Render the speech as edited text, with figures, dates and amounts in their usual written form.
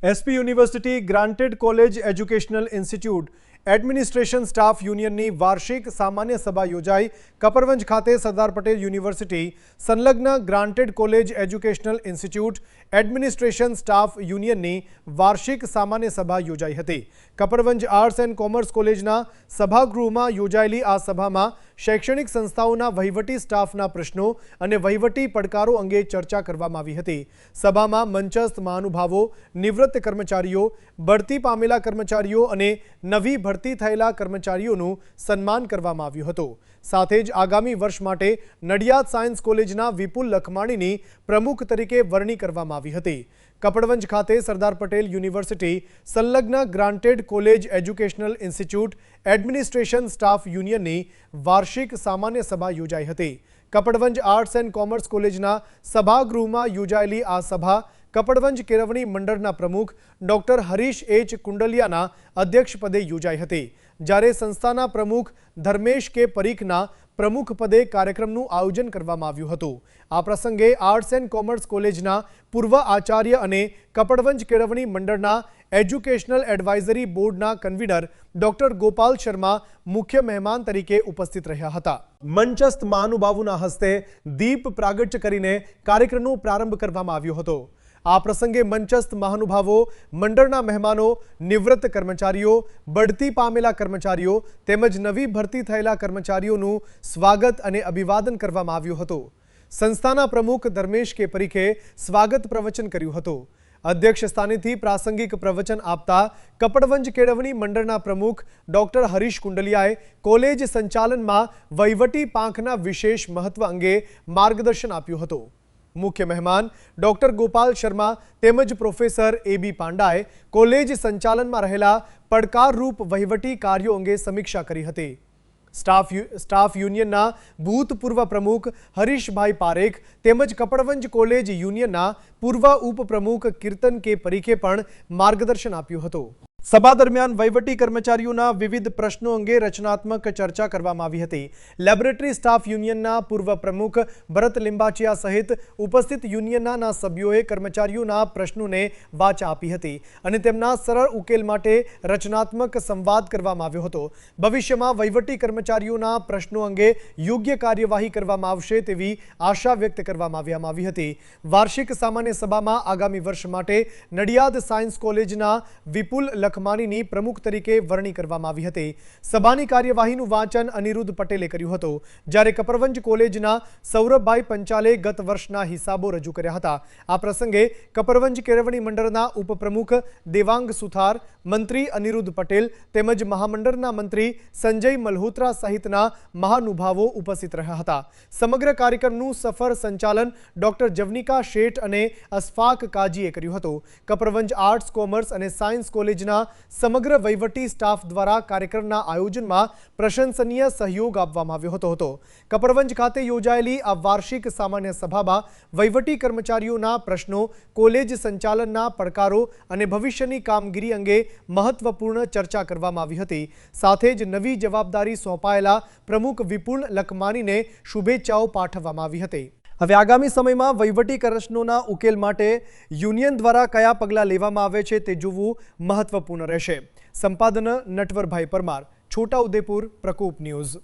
SP university granted college educational institute administration staff यूनियनની વાર્ષિક સામાન્ય સભા યોજાઈ। કપરવંજ ખાતે સરદાર પટેલ યુનિવર્સિટી સંલગ્ન granted college educational institute administration staff યુનિયનની વાર્ષિક સામાન્ય સભા યોજાઈ હતી। કપરવંજ આર્ટ્સ એન્ડ કોમર્સ કોલેજના સભાગૃહમાં યોજાયેલી આ સભામાં શૈક્ષણિક સંસ્થાઓના વહીવટી સ્ટાફના પ્રશ્નો અને વહીવટી પડકારો અંગે ચર્ચા કરવામાં આવી હતી। સભામાં મંચસ્થ મહાનુભાવો, નિવૃત્ત કર્મચારીઓ, બઢતી પામેલા કર્મચારીઓ અને નવી ભરતી થયેલા કર્મચારીઓનું સન્માન કરવામાં આવ્યું હતું। સાથે જ આગામી વર્ષ માટે નડિયાદ સાયન્સ કોલેજના વિપુલ લખમાણીની પ્રમુખ તરીકે વરણી કરવામાં આવી હતી। કપડવંજ ખાતે સરદાર પટેલ યુનિવર્સિટી સંલગ્ન granted college educational institute administration staff યુનિયનની વાર્ષિક સામાન્ય સભા યોજાઈ હતી। કપડવંજ આર્ટ્સ એન્ડ કોમર્સ કોલેજના સભાગૃહમાં યોજાયેલી આ સભા કપડવંજ કેળવણી મંડળના પ્રમુખ ડોક્ટર હરીશ એચ કુંડલિયાના અધ્યક્ષપદે યોજાઈ હતી, જ્યારે સંસ્થાના પ્રમુખ ધર્મેશ કે પરીખના પ્રમુખ પદે કાર્યક્રમનું આયોજન કરવામાં આવ્યું હતું। આ પ્રસંગે આર્ટ્સ એન્ડ કોમર્સ કોલેજના પૂર્વ આચાર્ય અને કપડવંજ કેળવણી મંડળના એજ્યુકેશનલ એડવાઇઝરી બોર્ડના કન્વીનર ડોક્ટર ગોપાલ શર્મા મુખ્ય મહેમાન તરીકે ઉપસ્થિત રહ્યા હતા। મંચસ્થ મહાનુભાવોના હસ્તે દીપ પ્રાગટ્ય કરીને કાર્યક્રમનો પ્રારંભ કરવામાં આવ્યો હતો। આ પ્રસંગે મંચસ્થ મહાનુભાવો, મંડળના મહેમાનો, નિવૃત્ત કર્મચારીઓ, બઢતી પામેલા કર્મચારીઓ તેમજ નવી ભરતી થયેલા કર્મચારીઓનું સ્વાગત અને અભિવાદન કરવામાં આવ્યું હતું। સંસ્થાના પ્રમુખ ધર્મેશ કે પરીખે સ્વાગત પ્રવચન કર્યું હતું। અધ્યક્ષ સ્થાનેથી પ્રાસંગિક પ્રવચન આપતા કપડવંજ કેળવણી મંડળના પ્રમુખ ડોક્ટર હરીશ કુંડલિયાએ કોલેજ સંચાલનમાં વહીવટી પાંખના વિશેષ મહત્વ અંગે માર્ગદર્શન આપ્યું હતું। मुख्य मेहमान डॉक्टर गोपाल शर्मा तेमज प्रोफेसर ए.बी. पांडाए कॉलेज संचालन में रहेला પડકારરૂપ वहीवटी कार्यों अंगे समीक्षा करी हती। स्टाफ यूनियनना भूतपूर्व प्रमुख हरीश भाई पारेख तेमज कपड़वंज कॉलेज यूनियनना पूर्व उपप्रमुख कीर्तन के परीखे पण मार्गदर्शन आप्युं हतुं। सभा दरमियान वहीवटी कर्मचारीओना विविध प्रश्नों अंगे रचनात्मक चर्चा करवामां आवी हती। लेबोरेटरी स्टाफ यूनियनना पूर्व प्रमुख भरत लिंबाचिया सहित उपस्थित यूनियनना सभ्योए कर्मचारीओना प्रश्नोने वाचा आपी हती अने तेमना सरळ उकेल माटे रचनात्मक संवाद करवामां आव्यो हतो। भविष्यमां वहीवटी कर्मचारीओना प्रश्नों अंगे योग्य कार्यवाही करवामां आवशे तेवी आशा व्यक्त करवामां आवी हती। वार्षिक सामान्य सभामां आगामी वर्ष माटे नडियाद सायन्स कॉलेजना विपुल लखमाणीनी प्रमुख तरीके वरणी करवामां आवी हती। सभानी कार्यवाहीनुं वांचन अनिरुद्ध पटेले कर्युं हतुं, ज्यारे कपरवंज कॉलेजना सौरभभाई पंचाले गत वर्षना हिसाबो रजू कर्या हता। आ प्रसंगे कपरवंज केळवणी मंडळना उपप्रमुख देवांग सुथार, मंत्री अनिरुद्ध पटेल तेमज महामंडळना मंत्री संजय मल्होत्रा सहितना महानुभावो उपस्थित रह्या हता। समग्र कार्यक्रमनुं सफर संचालन डॉक्टर जवनिका शेठ अने अस्फाक काजीए कर्युं हतुं। कपरवंज आर्ट्स, कॉमर्स अने सायन्स कॉलेजना समग्र वहीवटी स्टाफ द्वारा कार्यक्रमना आयोजनमां प्रशंसनीय सहयोग आपवामां आव्यो हतो। कपरवंज खाते योजायेली आ वार्षिक सामान्य सभामां वहीवटी कर्मचारीओना प्रश्नों, कॉलेज संचालनना પડકારો અને ભવિષ્યની કામગીરી અંગે મહત્વપૂર્ણ ચર્ચા કરવામાં આવી હતી। સાથે જ નવી જવાબદારી સોંપાયેલા પ્રમુખ વિપુલ લખમાણીને શુભેચ્છાઓ પાઠવવામાં આવી હતી। હવે આગામી સમયમાં વહીવટી પ્રશ્નોના ઉકેલ માટે યુનિયન દ્વારા કયા પગલાં લેવામાં આવે છે તે જોવું મહત્વપૂર્ણ રહેશે। સંપાદન નટવરભાઈ પરમાર, છોટાઉદેપુર, પ્રકોપ ન્યૂઝ।